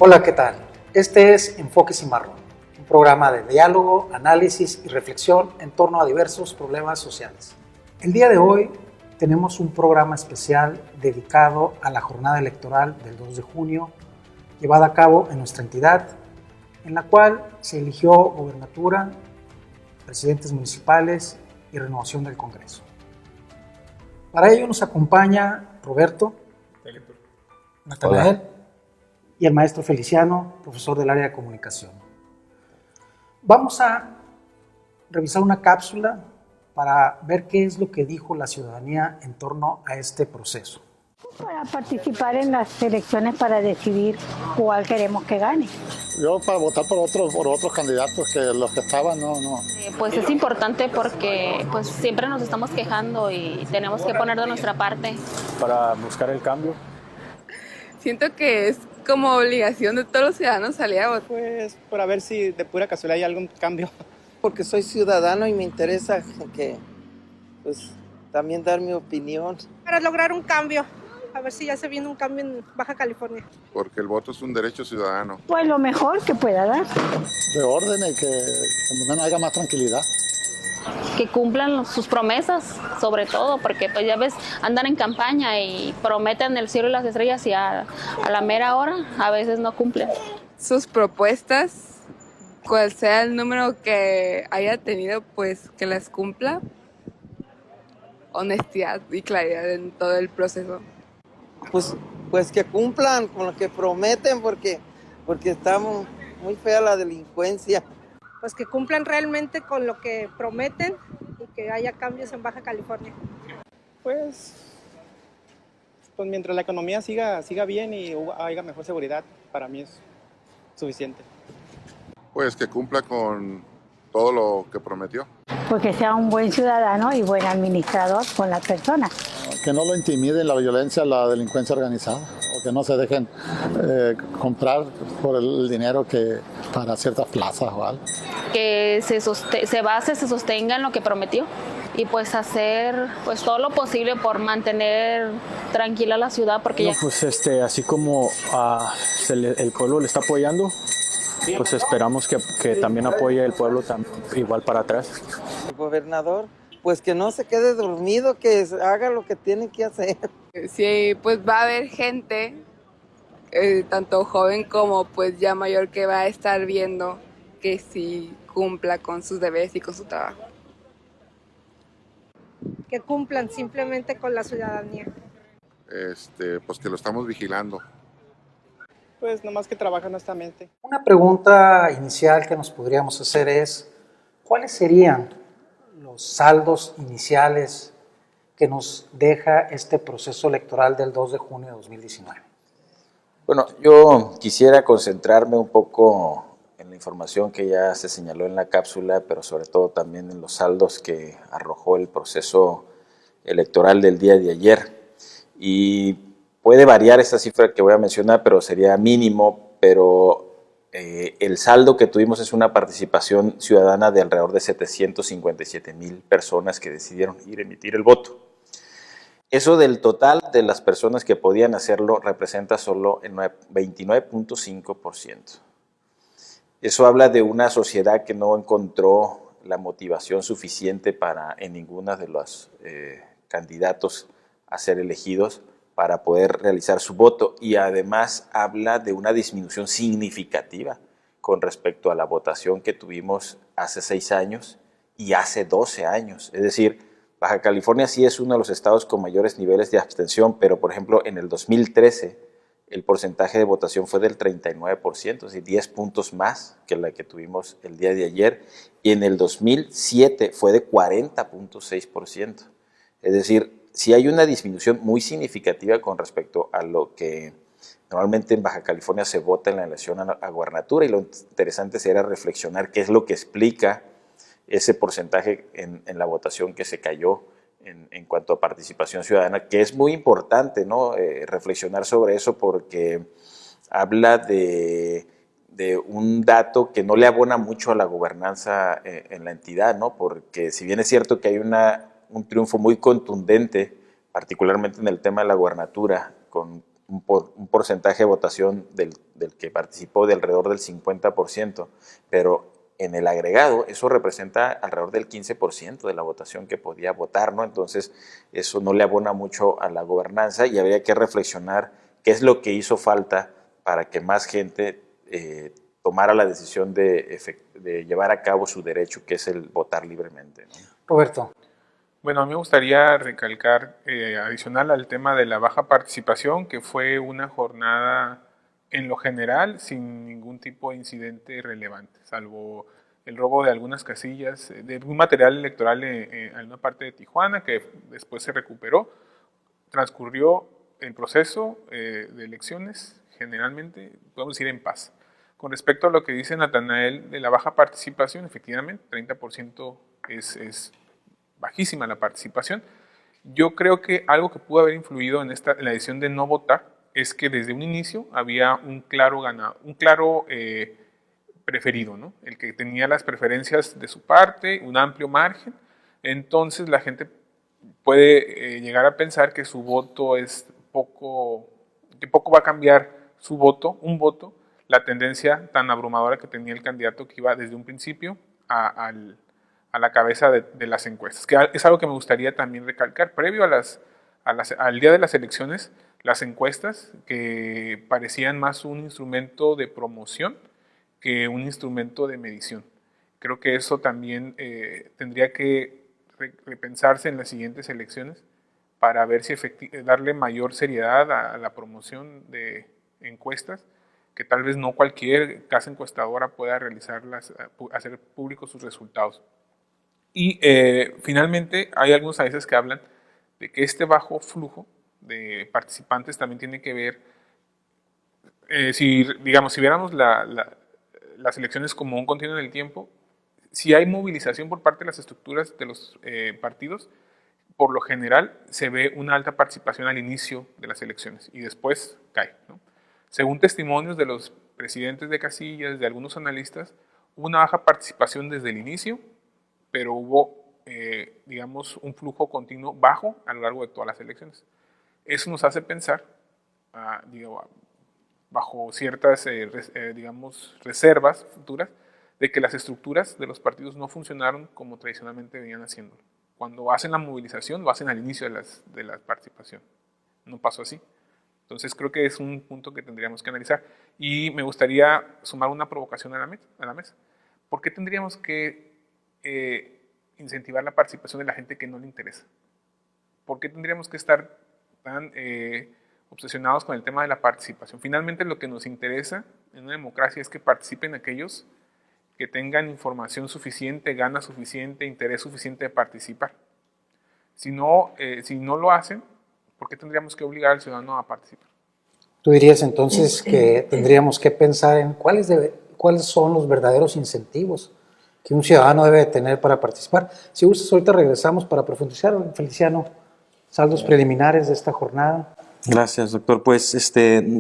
Hola, ¿qué tal? Este es Enfoque Cimarrón, un programa de diálogo, análisis y reflexión en torno a diversos problemas sociales. El día de hoy tenemos un programa especial dedicado a la jornada electoral del 2 de junio, llevada a cabo en nuestra entidad, en la cual se eligió gobernatura, presidentes municipales y renovación del Congreso. Para ello nos acompaña Roberto, Natanael, hola, y el maestro Feliciano, profesor del área de comunicación. Vamos a revisar una cápsula para ver qué es lo que dijo la ciudadanía en torno a este proceso. Para participar en las elecciones para decidir cuál queremos que gane. Yo para votar por otros candidatos que los que estaban, no. Pues es importante porque pues siempre nos estamos quejando y tenemos que poner de nuestra parte. Para buscar el cambio. Siento que es como obligación de todos los ciudadanos salir a votar. Pues para ver si de pura casualidad hay algún cambio. Porque soy ciudadano y me interesa que pues también dar mi opinión. Para lograr un cambio, a ver si ya se viene un cambio en Baja California. Porque el voto es un derecho ciudadano. Pues lo mejor que pueda dar. De orden y que no haya más tranquilidad. Que cumplan sus promesas, sobre todo, porque pues ya ves, andan en campaña y prometen el cielo y las estrellas y a la mera hora a veces no cumplen. Sus propuestas, cual sea el número que haya tenido, pues que las cumpla. Honestidad y claridad en todo el proceso. Pues que cumplan con lo que prometen, porque está muy fea la delincuencia. Pues que cumplan realmente con lo que prometen y que haya cambios en Baja California. Pues mientras la economía siga bien y haya mejor seguridad, para mí es suficiente. Pues que cumpla con todo lo que prometió. Pues que sea un buen ciudadano y buen administrador con las personas. Que no lo intimiden la violencia, la delincuencia organizada, o que no se dejen comprar por el dinero que para ciertas plazas o algo. Que se sostenga en lo que prometió y pues hacer pues todo lo posible por mantener tranquila la ciudad, porque bueno, pues así como el pueblo le está apoyando, pues esperamos que también apoye el pueblo igual para atrás. El gobernador, pues que no se quede dormido, que haga lo que tiene que hacer. Sí, pues va a haber gente, tanto joven como pues ya mayor, que va a estar viendo que sí cumpla con sus deberes y con su trabajo. Que cumplan simplemente con la ciudadanía. Pues que lo estamos vigilando. Pues nomás que trabaja honestamente. Una pregunta inicial que nos podríamos hacer es, ¿cuáles serían los saldos iniciales que nos deja este proceso electoral del 2 de junio de 2019? Bueno, yo quisiera concentrarme un poco en la información que ya se señaló en la cápsula, pero sobre todo también en los saldos que arrojó el proceso electoral del día de ayer. Y puede variar esta cifra que voy a mencionar, pero sería mínimo, pero el saldo que tuvimos es una participación ciudadana de alrededor de 757,000 personas que decidieron ir a emitir el voto. Eso del total de las personas que podían hacerlo representa solo el 29.5%. Eso habla de una sociedad que no encontró la motivación suficiente en ninguno de los candidatos a ser elegidos para poder realizar su voto, y además habla de una disminución significativa con respecto a la votación que tuvimos hace 6 años y hace 12 años. Es decir, Baja California sí es uno de los estados con mayores niveles de abstención, pero por ejemplo en el 2013 el porcentaje de votación fue del 39%, es decir, 10 puntos más que la que tuvimos el día de ayer, y en el 2007 fue de 40.6%. Es decir, sí hay una disminución muy significativa con respecto a lo que normalmente en Baja California se vota en la elección a gubernatura, y lo interesante sería reflexionar qué es lo que explica ese porcentaje en la votación que se cayó en cuanto a participación ciudadana, que es muy importante, ¿no? Reflexionar sobre eso, porque habla de un dato que no le abona mucho a la gobernanza en la entidad, ¿no? Porque si bien es cierto que hay un triunfo muy contundente, particularmente en el tema de la gubernatura, con un porcentaje de votación del que participó de alrededor del 50%, pero en el agregado eso representa alrededor del 15% de la votación que podía votar, ¿no? Entonces eso no le abona mucho a la gobernanza y habría que reflexionar qué es lo que hizo falta para que más gente tomara la decisión de llevar a cabo su derecho, que es el votar libremente, ¿no? Roberto. Bueno, a mí me gustaría recalcar, adicional al tema de la baja participación, que fue una jornada en lo general sin ningún tipo de incidente relevante, salvo el robo de algunas casillas, de un material electoral en una parte de Tijuana que después se recuperó. Transcurrió el proceso de elecciones, generalmente, podemos decir, en paz. Con respecto a lo que dice Natanael de la baja participación, efectivamente, 30% es bajísima la participación. Yo creo que algo que pudo haber influido en la decisión de no votar es que desde un inicio había un claro ganado, un claro preferido, ¿no? El que tenía las preferencias de su parte, un amplio margen. Entonces la gente puede llegar a pensar que su voto es que poco va a cambiar su voto, un voto, la tendencia tan abrumadora que tenía el candidato que iba desde un principio a la cabeza de las encuestas, que es algo que me gustaría también recalcar. Previo al día de las elecciones, las encuestas que parecían más un instrumento de promoción que un instrumento de medición. Creo que eso también tendría que repensarse en las siguientes elecciones para ver si darle mayor seriedad a la promoción de encuestas, que tal vez no cualquier casa encuestadora pueda realizarlas, hacer públicos sus resultados. Y finalmente hay algunos análisis que hablan de que este bajo flujo de participantes también tiene que ver, si viéramos las elecciones como un continuo en el tiempo, si hay movilización por parte de las estructuras de los partidos, por lo general se ve una alta participación al inicio de las elecciones y después cae, ¿no? Según testimonios de los presidentes de casillas, de algunos analistas, hubo una baja participación desde el inicio, pero hubo, un flujo continuo bajo a lo largo de todas las elecciones. Eso nos hace pensar, bajo ciertas, reservas futuras, de que las estructuras de los partidos no funcionaron como tradicionalmente venían haciendo. Cuando hacen la movilización, lo hacen al inicio de la participación. No pasó así. Entonces creo que es un punto que tendríamos que analizar. Y me gustaría sumar una provocación a la mesa. ¿Por qué tendríamos que incentivar la participación de la gente que no le interesa? ¿Por qué tendríamos que estar tan obsesionados con el tema de la participación? Finalmente lo que nos interesa en una democracia es que participen aquellos que tengan información suficiente, ganas suficiente, interés suficiente de participar. Si no lo hacen, ¿por qué tendríamos que obligar al ciudadano a participar? Tú dirías entonces que tendríamos que pensar en cuáles son los verdaderos incentivos que un ciudadano debe tener para participar. Si gustas, ahorita regresamos para profundizar. Feliciano, saldos preliminares de esta jornada. Gracias, doctor. Pues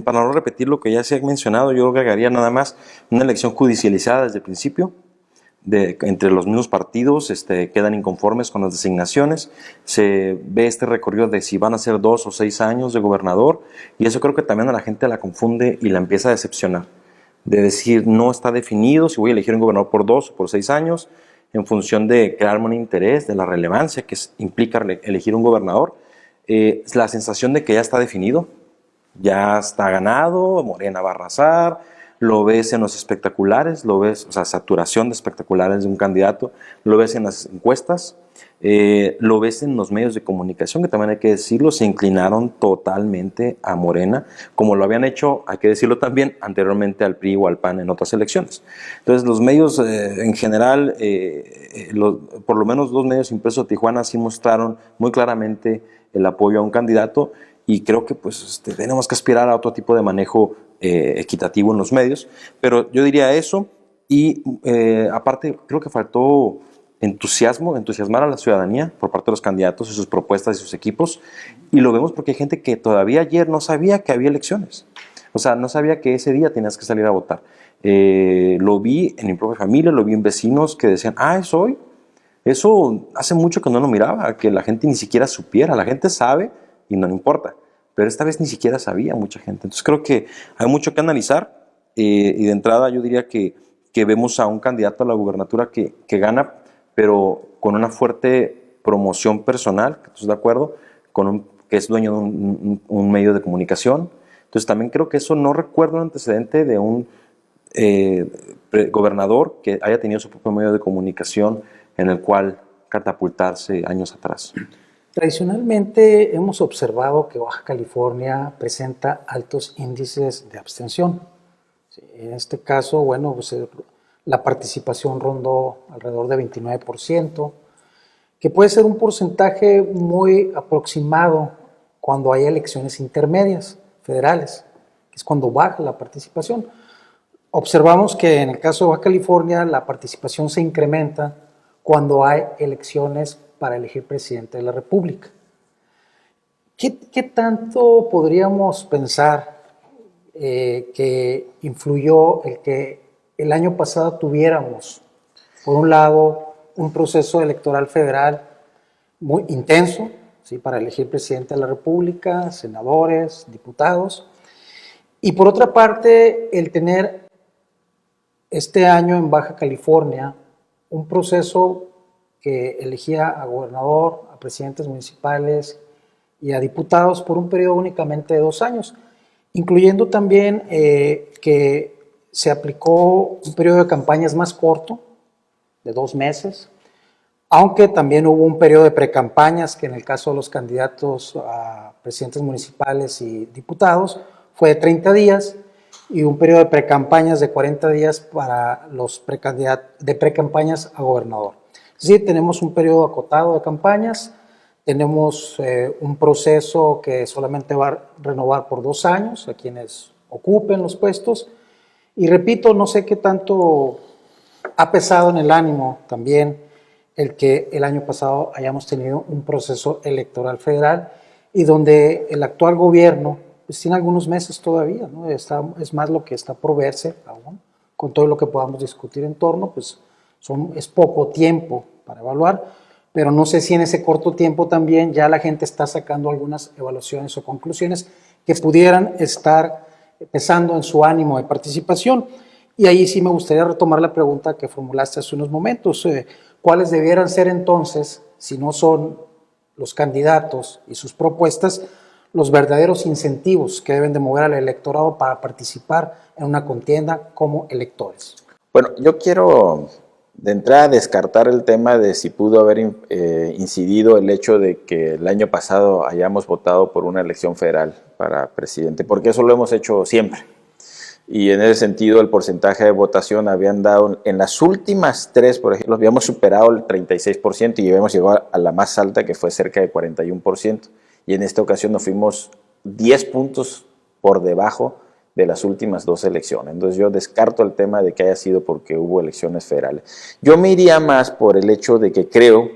para no repetir lo que ya se ha mencionado, yo agregaría nada más una elección judicializada desde el principio, entre los mismos partidos, quedan inconformes con las designaciones, se ve este recorrido de si van a ser 2 o 6 años de gobernador, y eso creo que también a la gente la confunde y la empieza a decepcionar, de decir no está definido si voy a elegir un gobernador por 2 o por 6 años, en función de crearme un interés, de la relevancia que implica elegir un gobernador. La sensación de que ya está definido, ya está ganado, Morena va a arrasar, lo ves en los espectaculares, lo ves, o sea, saturación de espectaculares de un candidato, lo ves en las encuestas, lo ves en los medios de comunicación, que también hay que decirlo, se inclinaron totalmente a Morena, como lo habían hecho, hay que decirlo también, anteriormente al PRI o al PAN en otras elecciones. Entonces los medios en general, por lo menos 2 medios impresos de Tijuana sí mostraron muy claramente el apoyo a un candidato, y creo que pues tenemos que aspirar a otro tipo de manejo equitativo en los medios, pero yo diría eso, y aparte creo que faltó entusiasmar a la ciudadanía por parte de los candidatos y sus propuestas y sus equipos, y lo vemos porque hay gente que todavía ayer no sabía que había elecciones, o sea, no sabía que ese día tenías que salir a votar. Lo vi en mi propia familia, lo vi en vecinos que decían, ¿es hoy? Eso hace mucho que no lo miraba, que la gente ni siquiera supiera. La gente sabe y no le importa, pero esta vez ni siquiera sabía mucha gente. Entonces creo que hay mucho que analizar y de entrada yo diría que vemos a un candidato a la gubernatura que gana, pero con una fuerte promoción personal, ¿estás de acuerdo? Que es dueño de un medio de comunicación. Entonces también creo que eso no recuerdo un antecedente de un gobernador que haya tenido su propio medio de comunicación en el cual catapultarse años atrás. Tradicionalmente hemos observado que Baja California presenta altos índices de abstención. Sí, en este caso, bueno, pues la participación rondó alrededor de 29%, que puede ser un porcentaje muy aproximado cuando hay elecciones intermedias federales, que es cuando baja la participación. Observamos que en el caso de Baja California la participación se incrementa cuando hay elecciones para elegir presidente de la República. ¿Qué tanto podríamos pensar que influyó el que el año pasado tuviéramos, por un lado, un proceso electoral federal muy intenso, ¿sí?, para elegir presidente de la República, senadores, diputados, y por otra parte, el tener este año en Baja California un proceso que elegía a gobernador, a presidentes municipales y a diputados por un periodo únicamente de 2 años, incluyendo también que se aplicó un periodo de campañas más corto, de 2 meses, aunque también hubo un periodo de precampañas que en el caso de los candidatos a presidentes municipales y diputados fue de 30 días y un periodo de precampañas de 40 días para los precampañas a gobernador. Es decir, tenemos un periodo acotado de campañas, tenemos un proceso que solamente va a renovar por 2 años a quienes ocupen los puestos, y repito, no sé qué tanto ha pesado en el ánimo también el que el año pasado hayamos tenido un proceso electoral federal y donde el actual gobierno pues tiene algunos meses todavía, ¿no? Es más lo que está por verse aún, con todo lo que podamos discutir en torno, pues es poco tiempo para evaluar, pero no sé si en ese corto tiempo también ya la gente está sacando algunas evaluaciones o conclusiones que pudieran estar pesando en su ánimo de participación. Y ahí sí me gustaría retomar la pregunta que formulaste hace unos momentos. ¿Cuáles debieran ser entonces, si no son los candidatos y sus propuestas, los verdaderos incentivos que deben de mover al electorado para participar en una contienda como electores? Bueno, yo quiero de entrada descartar el tema de si pudo haber incidido el hecho de que el año pasado hayamos votado por una elección federal para presidente, porque eso lo hemos hecho siempre. Y en ese sentido el porcentaje de votación habían dado, en las últimas 3, por ejemplo, habíamos superado el 36% y habíamos llegado a la más alta, que fue cerca de 41%. Y en esta ocasión nos fuimos 10 puntos por debajo de las últimas 2 elecciones. Entonces yo descarto el tema de que haya sido porque hubo elecciones federales. Yo me iría más por el hecho de que creo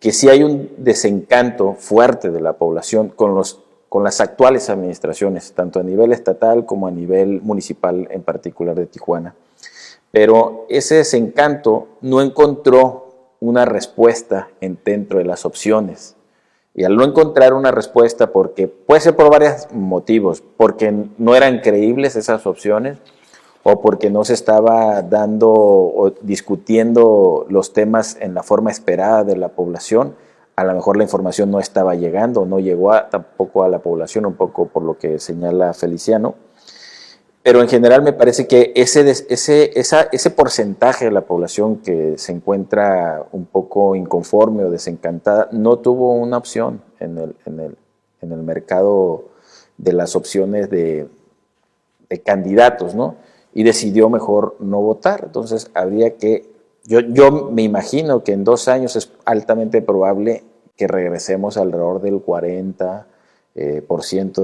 que sí hay un desencanto fuerte de la población con las actuales administraciones, tanto a nivel estatal como a nivel municipal, en particular de Tijuana. Pero ese desencanto no encontró una respuesta dentro de las opciones. Y al no encontrar una respuesta, porque puede ser por varios motivos, porque no eran creíbles esas opciones, o porque no se estaba dando o discutiendo los temas en la forma esperada de la población, a lo mejor la información no estaba llegando, no llegó tampoco a la población, un poco por lo que señala Feliciano. Pero en general me parece que ese porcentaje de la población que se encuentra un poco inconforme o desencantada no tuvo una opción en el mercado de las opciones de candidatos, ¿no? Y decidió mejor no votar. Entonces habría que, yo me imagino que en 2 años es altamente probable que regresemos alrededor del 40%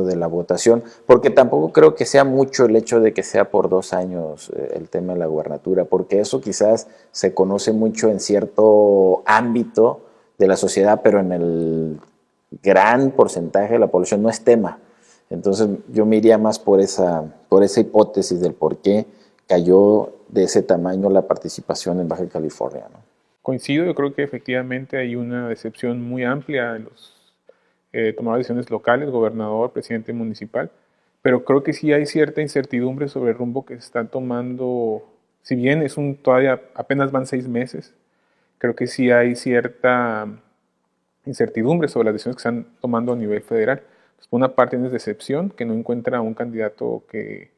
de la votación, porque tampoco creo que sea mucho el hecho de que sea por 2 años el tema de la gubernatura, porque eso quizás se conoce mucho en cierto ámbito de la sociedad, pero en el gran porcentaje de la población no es tema. Entonces yo me iría más por esa hipótesis del por qué cayó de ese tamaño la participación en Baja California, ¿no? Coincido, yo creo que efectivamente hay una decepción muy amplia tomar decisiones locales, gobernador, presidente municipal, pero creo que sí hay cierta incertidumbre sobre el rumbo que se está tomando, si bien todavía apenas van 6 meses, creo que sí hay cierta incertidumbre sobre las decisiones que se están tomando a nivel federal. Pues por una parte tienes decepción, que no encuentra a un candidato que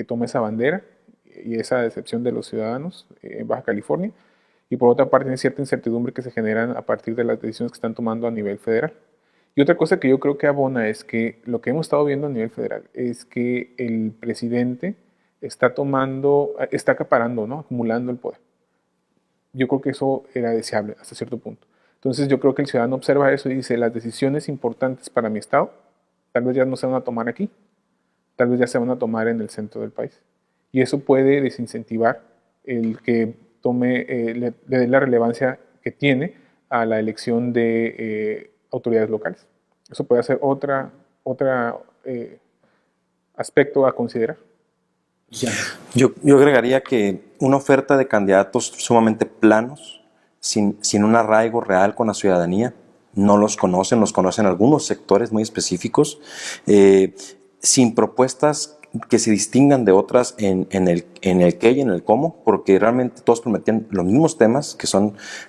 tome esa bandera y esa decepción de los ciudadanos en Baja California, y por otra parte tienes cierta incertidumbre que se generan a partir de las decisiones que están tomando a nivel federal. Y otra cosa que yo creo que abona es que lo que hemos estado viendo a nivel federal es que el presidente está acaparando, ¿no? Acumulando el poder. Yo creo que eso era deseable hasta cierto punto. Entonces yo creo que el ciudadano observa eso y dice, las decisiones importantes para mi estado tal vez ya no se van a tomar aquí, tal vez ya se van a tomar en el centro del país. Y eso puede desincentivar el que le dé la relevancia que tiene a la elección de autoridades locales. Eso puede ser otro aspecto a considerar. Yo agregaría que una oferta de candidatos sumamente planos, sin un arraigo real con la ciudadanía, no los conocen algunos sectores muy específicos, sin propuestas que se distingan de otras en el qué y en el cómo, porque realmente todos prometían los mismos temas,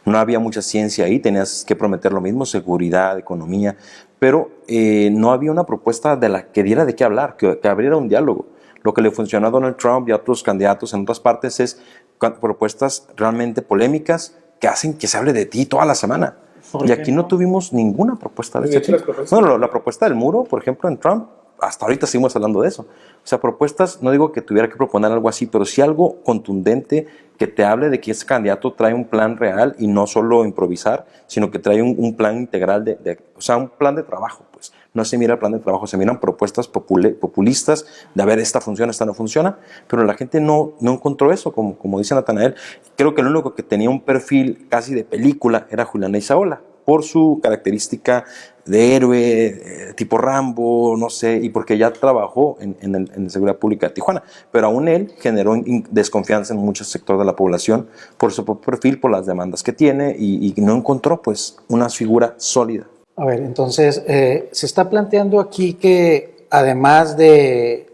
no había mucha ciencia ahí, tenías que prometer lo mismo, seguridad, economía, pero no había una propuesta que diera de qué hablar, que abriera un diálogo. Lo que le funcionó a Donald Trump y a otros candidatos en otras partes es propuestas realmente polémicas que hacen que se hable de ti toda la semana. Y aquí no tuvimos ninguna propuesta de ese tipo. Bueno, la propuesta del muro, por ejemplo, en Trump, hasta ahorita seguimos hablando de eso. O sea, propuestas, no digo que tuviera que proponer algo así, pero sí algo contundente que te hable de que ese candidato trae un plan real y no solo improvisar, sino que trae un plan integral, o sea, un plan de trabajo, pues. No se mira el plan de trabajo, se miran propuestas populistas de a ver, esta funciona, esta no funciona, pero la gente no encontró eso, como dice Natanael. Creo que el único que tenía un perfil casi de película era Julián Eizaola, por su característica de héroe, tipo Rambo, no sé, y porque ya trabajó en seguridad pública de Tijuana, pero aún él generó desconfianza en muchos sectores de la población por su perfil, por las demandas que tiene, y no encontró pues una figura sólida. A ver, entonces se está planteando aquí que además de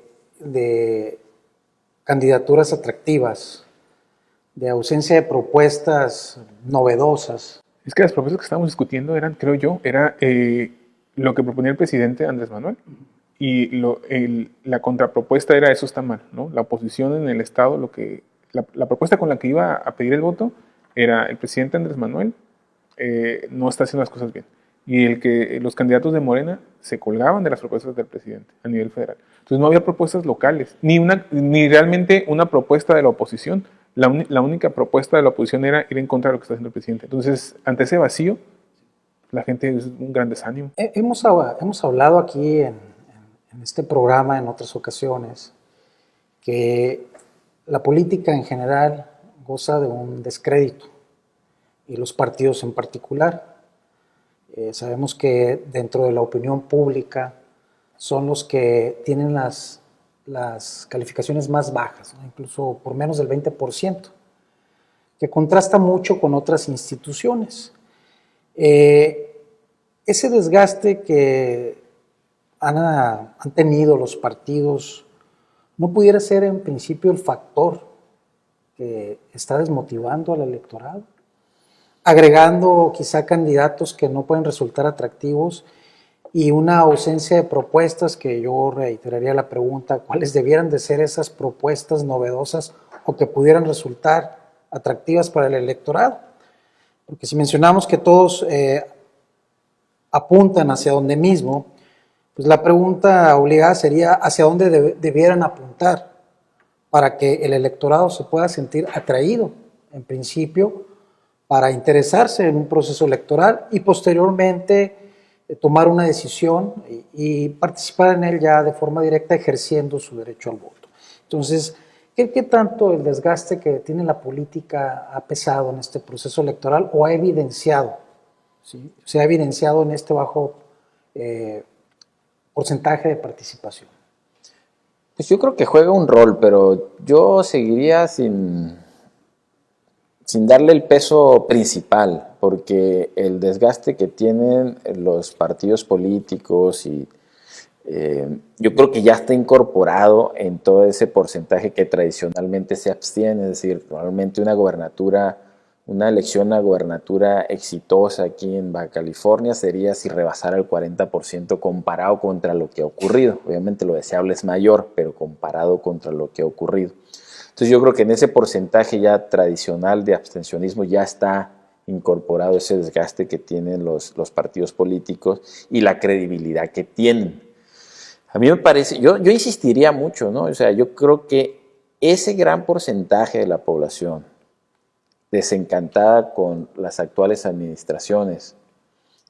candidaturas atractivas, de ausencia de propuestas novedosas. Es que las propuestas que estábamos discutiendo eran, creo yo, lo que proponía el presidente Andrés Manuel, y la contrapropuesta era eso está mal, ¿no? La oposición en el Estado, la propuesta con la que iba a pedir el voto era el presidente Andrés Manuel no está haciendo las cosas bien, y los candidatos de Morena se colgaban de las propuestas del presidente a nivel federal. Entonces no había propuestas locales, ni realmente una propuesta de la oposición. La única propuesta de la oposición era ir en contra de lo que está haciendo el presidente. Entonces, ante ese vacío, la gente es un gran desánimo. Hemos hablado aquí en este programa en otras ocasiones que la política en general goza de un descrédito, y los partidos en particular. Sabemos que dentro de la opinión pública son los que tienen las calificaciones más bajas, ¿no? Incluso por menos del 20%, que contrasta mucho con otras instituciones. Ese desgaste que han tenido los partidos no pudiera ser en principio el factor que está desmotivando al electorado, agregando quizá candidatos que no pueden resultar atractivos y una ausencia de propuestas, que yo reiteraría la pregunta, ¿cuáles debieran de ser esas propuestas novedosas o que pudieran resultar atractivas para el electorado? Porque si mencionamos que todos apuntan hacia donde mismo, pues la pregunta obligada sería hacia dónde debieran apuntar para que el electorado se pueda sentir atraído, en principio, para interesarse en un proceso electoral y posteriormente tomar una decisión y participar en él ya de forma directa, ejerciendo su derecho al voto. Entonces, ¿qué tanto el desgaste que tiene la política ha pesado en este proceso electoral o ha evidenciado? ¿Sí? Se ha evidenciado en este bajo porcentaje de participación. Pues yo creo que juega un rol, pero yo seguiría sin darle el peso principal, porque el desgaste que tienen los partidos políticos y yo creo que ya está incorporado en todo ese porcentaje que tradicionalmente se abstiene, es decir, probablemente una elección a gobernatura exitosa aquí en Baja California sería si rebasara el 40% comparado contra lo que ha ocurrido. Obviamente lo deseable es mayor, pero comparado contra lo que ha ocurrido. Entonces yo creo que en ese porcentaje ya tradicional de abstencionismo ya está incorporado ese desgaste que tienen los partidos políticos y la credibilidad que tienen. A mí me parece, yo insistiría mucho, ¿no? O sea, yo creo que ese gran porcentaje de la población desencantada con las actuales administraciones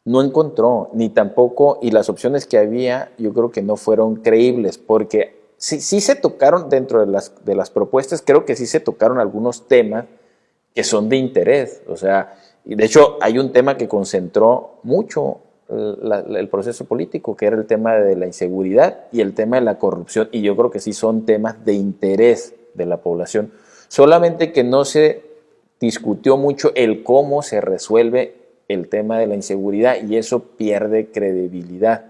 no encontró, ni tampoco, y las opciones que había, yo creo que no fueron creíbles, porque sí se tocaron dentro de las propuestas, creo que sí se tocaron algunos temas que son de interés, o sea, y de hecho hay un tema que concentró mucho el proceso político, que era el tema de la inseguridad y el tema de la corrupción, y yo creo que sí son temas de interés de la población, solamente que no se discutió mucho el cómo se resuelve el tema de la inseguridad y eso pierde credibilidad.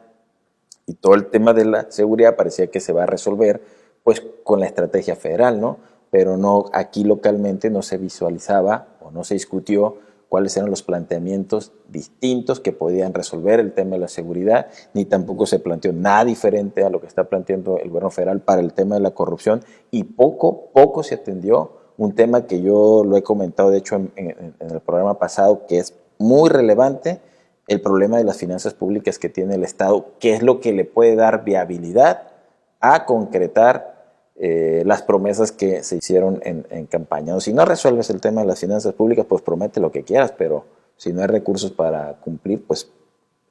Y todo el tema de la seguridad parecía que se va a resolver pues con la estrategia federal, ¿no? Pero no, aquí localmente no se visualizaba o no se discutió cuáles eran los planteamientos distintos que podían resolver el tema de la seguridad, ni tampoco se planteó nada diferente a lo que está planteando el gobierno federal para el tema de la corrupción, y poco se atendió un tema que yo lo he comentado, de hecho, en el programa pasado, que es muy relevante, el problema de las finanzas públicas que tiene el Estado, que es lo que le puede dar viabilidad a concretar las promesas que se hicieron en campaña. O si no resuelves el tema de las finanzas públicas, pues promete lo que quieras, pero si no hay recursos para cumplir, pues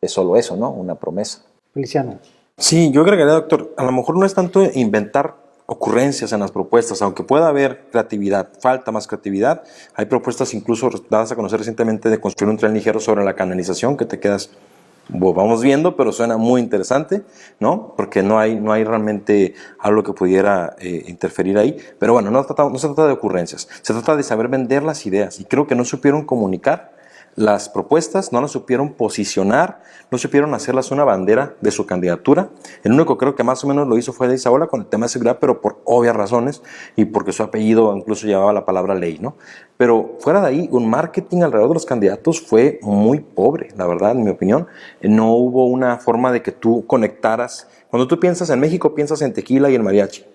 es solo eso, ¿no? Una promesa. Feliciano. Sí, yo agregaría, doctor, a lo mejor no es tanto inventar ocurrencias en las propuestas, aunque pueda haber creatividad, falta más creatividad. Hay propuestas incluso dadas a conocer recientemente de construir un tren ligero sobre la canalización, que te quedas, vamos viendo, pero suena muy interesante, ¿no? Porque no hay realmente algo que pudiera interferir ahí. Pero bueno, no se trata de ocurrencias, se trata de saber vender las ideas, y creo que no supieron comunicar las propuestas, no las supieron posicionar, no supieron hacerlas una bandera de su candidatura. El único creo que más o menos lo hizo fue de Isaola con el tema de seguridad, pero por obvias razones y porque su apellido incluso llevaba la palabra ley, ¿no? Pero fuera de ahí, un marketing alrededor de los candidatos fue muy pobre, la verdad, en mi opinión. No hubo una forma de que tú conectaras. Cuando tú piensas en México, piensas en tequila y el mariachi.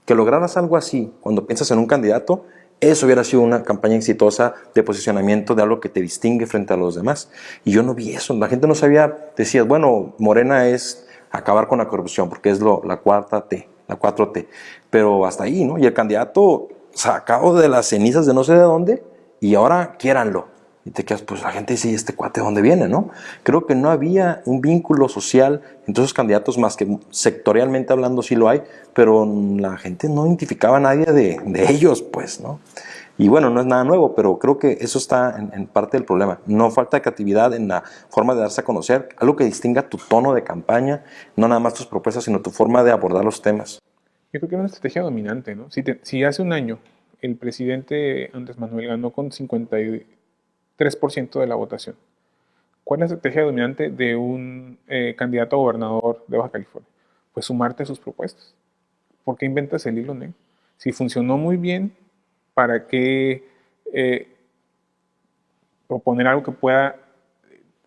Que lograras algo así cuando piensas en un candidato, eso hubiera sido una campaña exitosa de posicionamiento de algo que te distingue frente a los demás. Y yo no vi eso. La gente no sabía, decías, bueno, Morena es acabar con la corrupción, porque es la cuarta T, la 4T. Pero hasta ahí, ¿no? Y el candidato sacado de las cenizas de no sé de dónde, y ahora quiéranlo. Y te quedas, pues la gente dice, ¿y este cuate de dónde viene, no? Creo que no había un vínculo social entre esos candidatos, más que sectorialmente hablando sí lo hay, pero la gente no identificaba a nadie de ellos, pues, ¿no? Y bueno, no es nada nuevo, pero creo que eso está en parte del problema. No falta creatividad en la forma de darse a conocer, algo que distinga tu tono de campaña, no nada más tus propuestas, sino tu forma de abordar los temas. Yo creo que es una estrategia dominante, ¿no? Si hace un año el presidente Andrés Manuel ganó con 53% de la votación, ¿cuál es la estrategia dominante de un candidato a gobernador de Baja California? Pues sumarte a sus propuestas. ¿Por qué inventas el hilo negro? Si funcionó muy bien, ¿para qué proponer algo que pueda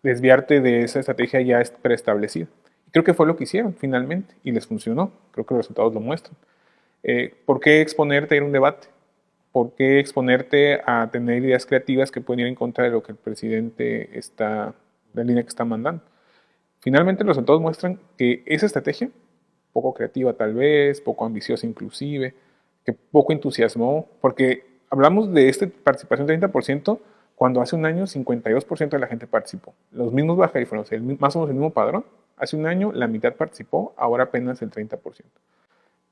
desviarte de esa estrategia ya preestablecida? Creo que fue lo que hicieron finalmente y les funcionó. Creo que los resultados lo muestran. ¿Por qué exponerte a ir a un debate? ¿Por qué exponerte a tener ideas creativas que pueden ir en contra de lo que el presidente la línea que está mandando? Finalmente los resultados muestran que esa estrategia, poco creativa tal vez, poco ambiciosa inclusive, que poco entusiasmó, porque hablamos de esta participación 30% cuando hace un año 52% de la gente participó. Los mismos baja californianos, más o menos el mismo padrón, hace un año la mitad participó, ahora apenas el 30%.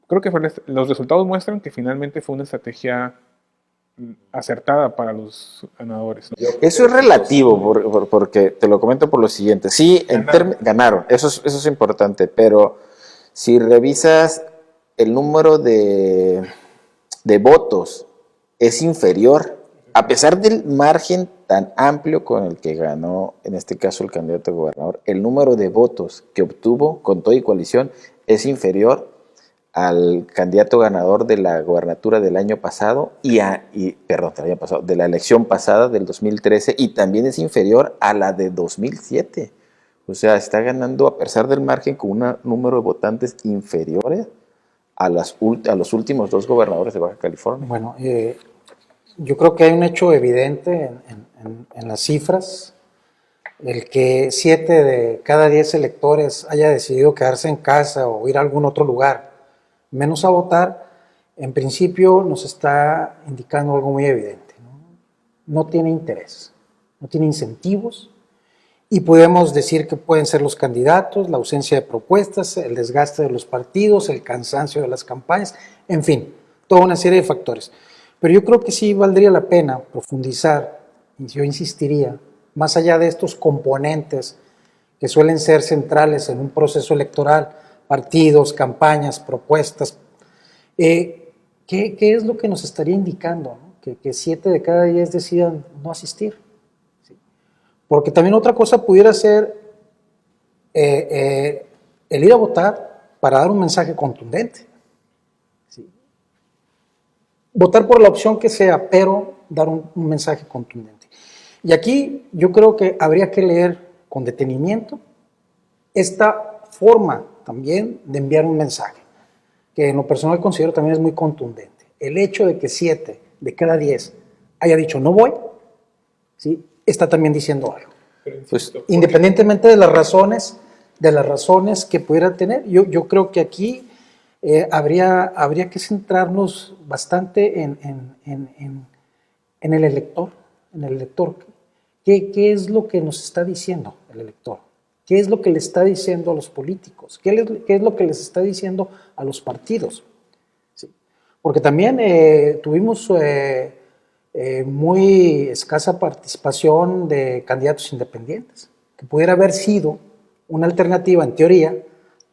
Creo que los resultados muestran que finalmente fue una estrategia acertada para los ganadores, ¿no? Eso es relativo, porque te lo comento por lo siguiente. Sí, ganaron, eso es importante, pero si revisas el número de votos es inferior a pesar del margen tan amplio con el que ganó, en este caso el candidato a gobernador, el número de votos que obtuvo con todo y coalición es inferior al candidato ganador de la gobernatura del año pasado de la elección pasada del 2013, y también es inferior a la de 2007. O sea, está ganando a pesar del margen con un número de votantes inferiores a los últimos dos gobernadores de Baja California. Bueno, yo creo que hay un hecho evidente en las cifras. El que 7 de cada 10 electores haya decidido quedarse en casa o ir a algún otro lugar menos a votar, en principio nos está indicando algo muy evidente. No tiene interés, no tiene incentivos, y podemos decir que pueden ser los candidatos, la ausencia de propuestas, el desgaste de los partidos, el cansancio de las campañas, en fin, toda una serie de factores. Pero yo creo que sí valdría la pena profundizar, y yo insistiría, más allá de estos componentes que suelen ser centrales en un proceso electoral, partidos, campañas, propuestas, ¿qué es lo que nos estaría indicando, ¿no? Que 7 de cada 10 decidan no asistir? ¿Sí? Porque también otra cosa pudiera ser el ir a votar para dar un mensaje contundente. ¿Sí? Votar por la opción que sea, pero dar un mensaje contundente. Y aquí yo creo que habría que leer con detenimiento esta forma también de enviar un mensaje, que en lo personal considero también es muy contundente. El hecho de que 7 de cada 10 haya dicho no voy, ¿sí? Está también diciendo algo. Pues, independientemente de las razones que pudiera tener, yo creo que aquí habría que centrarnos bastante en el elector, ¿Qué es lo que nos está diciendo el elector? ¿Qué es lo que le está diciendo a los políticos? ¿Qué es lo que les está diciendo a los partidos? ¿Sí? Porque también tuvimos muy escasa participación de candidatos independientes, que pudiera haber sido una alternativa, en teoría,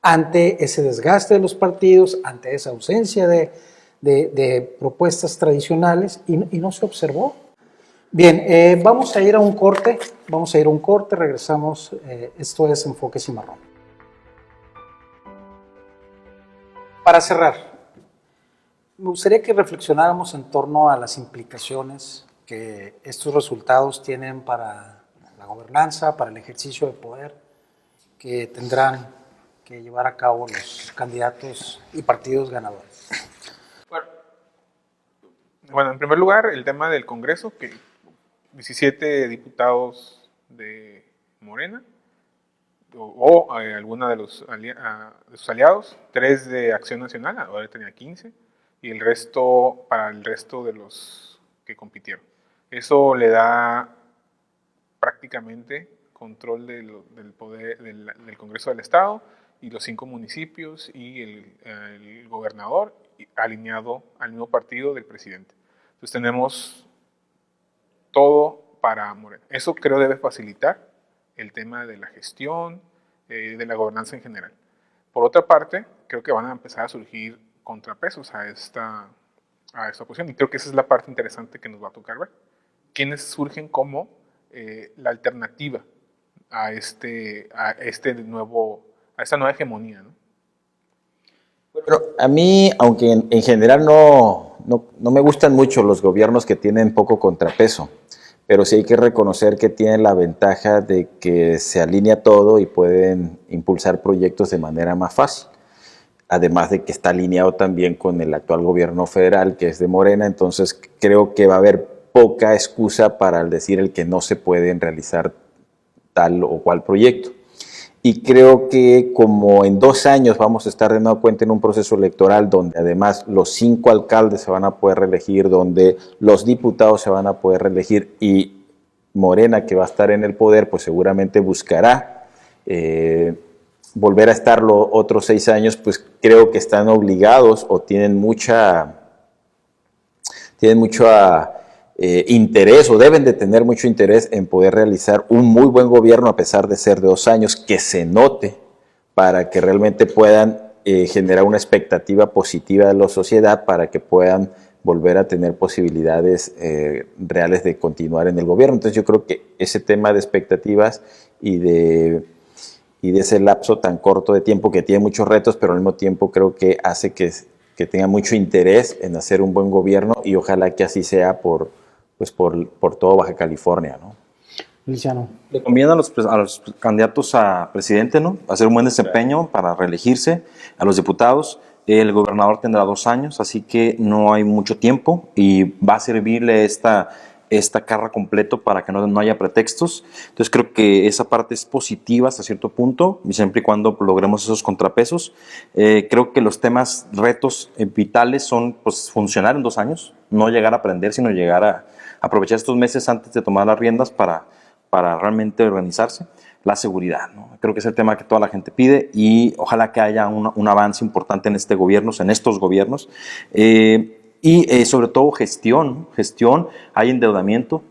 ante ese desgaste de los partidos, ante esa ausencia de propuestas tradicionales, y no se observó. Bien, vamos a ir a un corte, regresamos, esto es Enfoque Cimarrón. Para cerrar, me gustaría que reflexionáramos en torno a las implicaciones que estos resultados tienen para la gobernanza, para el ejercicio de poder que tendrán que llevar a cabo los candidatos y partidos ganadores. Bueno, en primer lugar, el tema del Congreso, que 17 diputados de Morena o alguna de sus aliados, 3 de Acción Nacional, ahora tenía 15, y el resto para el resto de los que compitieron. Eso le da prácticamente control del poder del Congreso del Estado y los 5 municipios y el gobernador alineado al mismo partido del presidente. Entonces tenemos todo para Morena. Eso creo debe facilitar el tema de la gestión, de la gobernanza en general. Por otra parte, creo que van a empezar a surgir contrapesos a esta posición, y creo que esa es la parte interesante que nos va a tocar ver. ¿Quiénes surgen como la alternativa a esta nueva hegemonía, ¿no? Pero a mí, aunque en general no me gustan mucho los gobiernos que tienen poco contrapeso, pero sí hay que reconocer que tienen la ventaja de que se alinea todo y pueden impulsar proyectos de manera más fácil. Además de que está alineado también con el actual gobierno federal, que es de Morena, entonces creo que va a haber poca excusa para decir el que no se pueden realizar tal o cual proyecto. Y creo que como en 2 años vamos a estar de nueva cuenta en un proceso electoral donde además los 5 alcaldes se van a poder reelegir, donde los diputados se van a poder reelegir, y Morena, que va a estar en el poder, pues seguramente buscará volver a estar los otros 6 años, pues creo que están obligados o tienen mucho interés, o deben de tener mucho interés en poder realizar un muy buen gobierno a pesar de ser de 2 años, que se note, para que realmente puedan generar una expectativa positiva de la sociedad, para que puedan volver a tener posibilidades reales de continuar en el gobierno. Entonces yo creo que ese tema de expectativas y de ese lapso tan corto de tiempo, que tiene muchos retos, pero al mismo tiempo creo que hace que tenga mucho interés en hacer un buen gobierno, y ojalá que así sea por todo Baja California, ¿no? Luciano. Le conviene a los candidatos a presidente, ¿no?, hacer un buen desempeño para reelegirse, a los diputados. El gobernador tendrá 2 años, así que no hay mucho tiempo y va a servirle esta carga completo para que no haya pretextos. Entonces creo que esa parte es positiva hasta cierto punto, y siempre y cuando logremos esos contrapesos. Creo que los retos vitales son pues funcionar en 2 años, no llegar a aprender, sino llegar a aprovechar estos meses antes de tomar las riendas para realmente organizarse. La seguridad, ¿no? Creo que es el tema que toda la gente pide, y ojalá que haya un avance importante en estos gobiernos. Y sobre todo gestión. Hay endeudamiento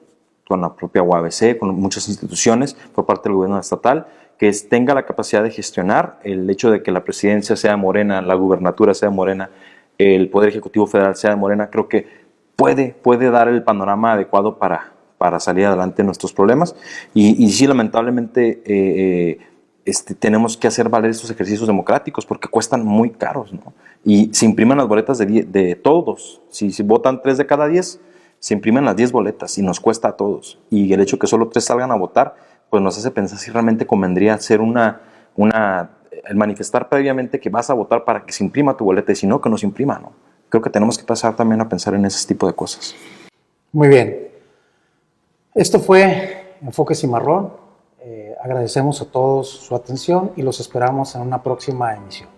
con la propia UABC, con muchas instituciones por parte del gobierno estatal, que tenga la capacidad de gestionar el hecho de que la presidencia sea Morena, la gubernatura sea Morena, el Poder Ejecutivo Federal sea de Morena. Creo que puede dar el panorama adecuado para salir adelante de nuestros problemas. Y sí, lamentablemente tenemos que hacer valer estos ejercicios democráticos porque cuestan muy caros, ¿no? Y se imprimen las boletas de todos. Si votan 3 de cada 10, se imprimen las 10 boletas y nos cuesta a todos. Y el hecho que solo 3 salgan a votar, pues nos hace pensar si realmente convendría hacer el manifestar previamente que vas a votar para que se imprima tu boleta, y si no, que no se imprima, ¿no? Creo que tenemos que pasar también a pensar en ese tipo de cosas. Muy bien. Esto fue Enfoque Cimarrón. Agradecemos a todos su atención y los esperamos en una próxima emisión.